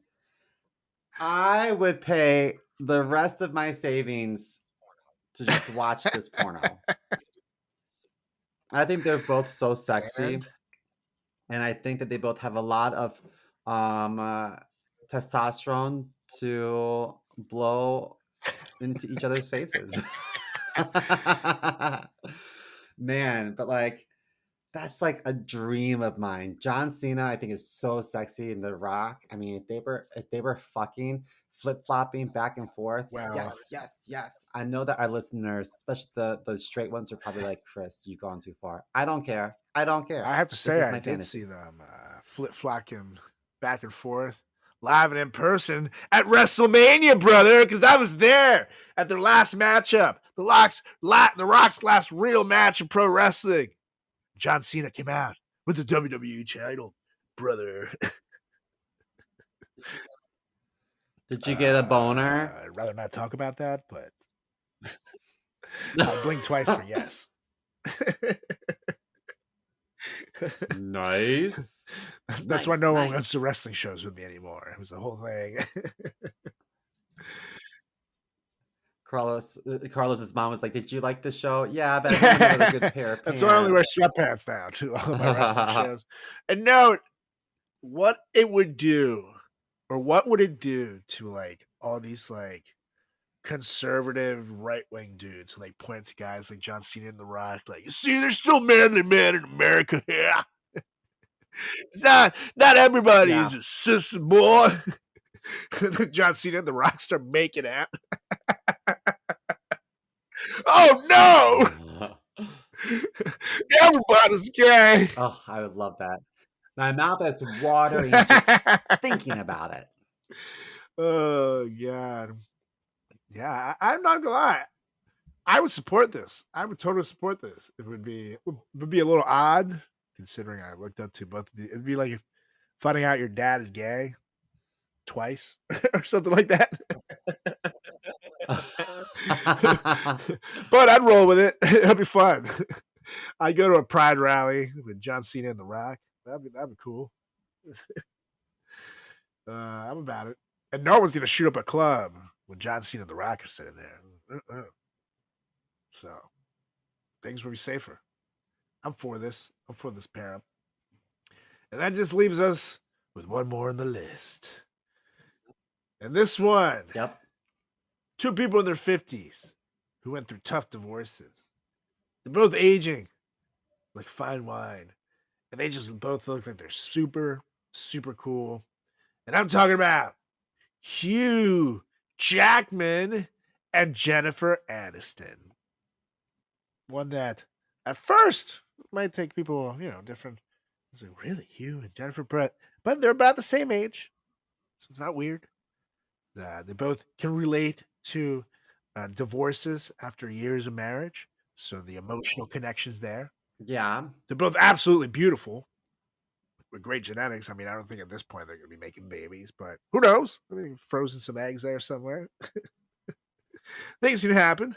I would pay the rest of my savings to just watch this porno. I think they're both so sexy, and I think that they both have a lot of testosterone to blow into each other's faces. Man, but like that's like a dream of mine. John Cena, I think, is so sexy in The Rock. I mean, if they were fucking flip flopping back and forth, Wow. yes, yes, yes. I know that our listeners, especially the straight ones, are probably like, Chris, you've gone too far. I don't care. I don't care. I have to This say, is I my did fantasy. see them flip flocking back and forth live and in person at WrestleMania, brother, because I was there at their last matchup, the Rock's last real match in pro wrestling. John Cena came out with the WWE title, brother. Did you get a boner? I'd rather not talk about that, but I blinked twice for yes. Nice. That's why no one goes to wrestling shows with me anymore. It was the whole thing. Carlos's mom was like, "Did you like the show? Yeah, but I didn't know a good pair of That's why I only wear pants." sweatpants now to all of my wrestling shows. And note what it would do, or what would it do to like all these like conservative right wing dudes who like point to guys like John Cena and The Rock, like, you see, there's still manly men in America here. It's not everybody is a sister boy. John Cena and The Rock start making out. Oh no! Everybody's gay. Oh, I would love that. My mouth is watering just thinking about it. Oh god. Yeah, I'm not gonna lie. I would support this. I would totally support this. It would be a little odd considering I looked up to both of the. It'd be like if finding out your dad is gay twice or something like that. But I'd roll with it. It'll be fun. I'd go to a pride rally with John Cena and The Rock. That'd be cool. I'm about it. And no one's gonna shoot up a club when John Cena and The Rock are sitting there. So things will be safer. I'm for this. I'm for this pair up. And that just leaves us with one more on the list. And this one, Yep. two people in their 50s who went through tough divorces. They're both aging like fine wine. And they just both look like they're super, super cool. And I'm talking about Hugh Jackman and Jennifer Aniston. One that at first might take people, different. It's like, really, Hugh and Jennifer, but they're about the same age. So it's not weird. They both can relate to divorces after years of marriage. So the emotional connection's there. Yeah. They're both absolutely beautiful with great genetics. I mean, I don't think at this point they're going to be making babies, but who knows? I mean, frozen some eggs there somewhere. Things can happen.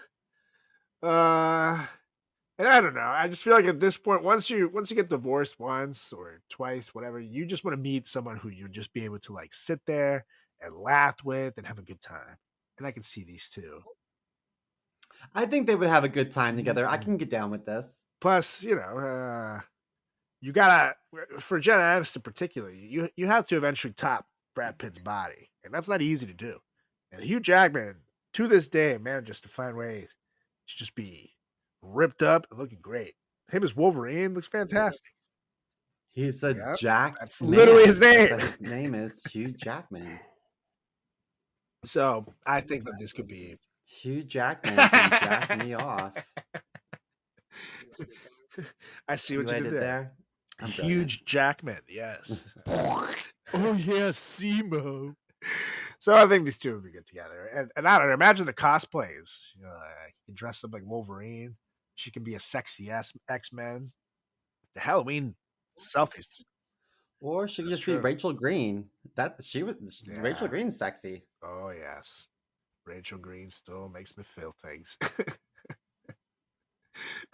And I don't know. I just feel like at this point, once you get divorced once or twice, whatever, you just want to meet someone who you'll just be able to like sit there and laugh with and have a good time. And I can see these two. I think they would have a good time together. I can get down with this. Plus, you gotta, for Jenna Aniston particularly, you have to eventually top Brad Pitt's body, and that's not easy to do. And Hugh Jackman, to this day, manages to find ways to just be ripped up and looking great. Him as Wolverine looks fantastic. He's a Yep, jacked that's man. literally his That's name. what his name is Hugh Jackman. So I think that this could be Hugh Jackman can jack me off. I see what you did there. I'm Huge Jackman, yes. Oh yeah, Simo. So I think these two would be good together. And I don't know, imagine the cosplays. You can dress up like Wolverine. She can be a sexy X-Men. The Halloween selfies. Or she could That's just true. be Rachel Green. Rachel Yeah. Green's sexy. Oh yes. Rachel Green still makes me feel things.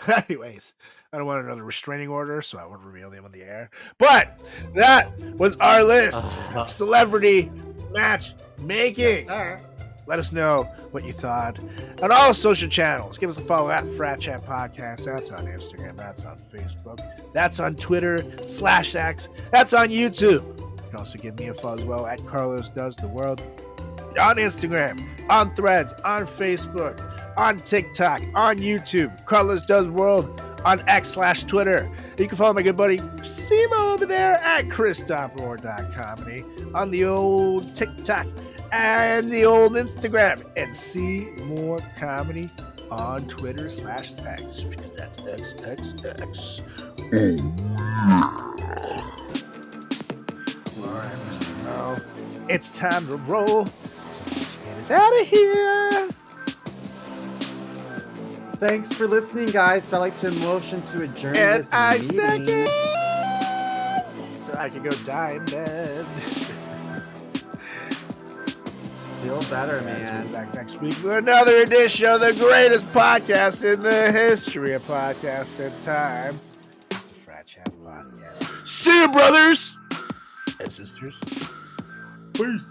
Anyways, I don't want another restraining order, so I won't reveal them on the air. But that was our list of celebrity matchmaking. Yes, Let us know what you thought on all social channels. Give us a follow at Frat Chat Podcast. That's on Instagram. That's on Facebook. That's on Twitter /X. That's on YouTube. You can also give me a follow as well at Carlos Does the World on Instagram, on Threads, on Facebook, on TikTok, on YouTube. Carlos Does World on X/Twitter. You can follow my good buddy Simo over there at chris.roar.comedy on the old TikTok and the old Instagram, and see more comedy on Twitter /X, because that's XXX. All right, so it's time to roll. So get us out of here. Thanks for listening, guys. I'd like to motion to adjourn And this I meeting. second, so I can go die in bed. Feel better, We'll be man. back next week with another edition of the greatest podcast in the history of podcasting time. It's the Frat Chat Podcast. See you, brothers and sisters. Peace.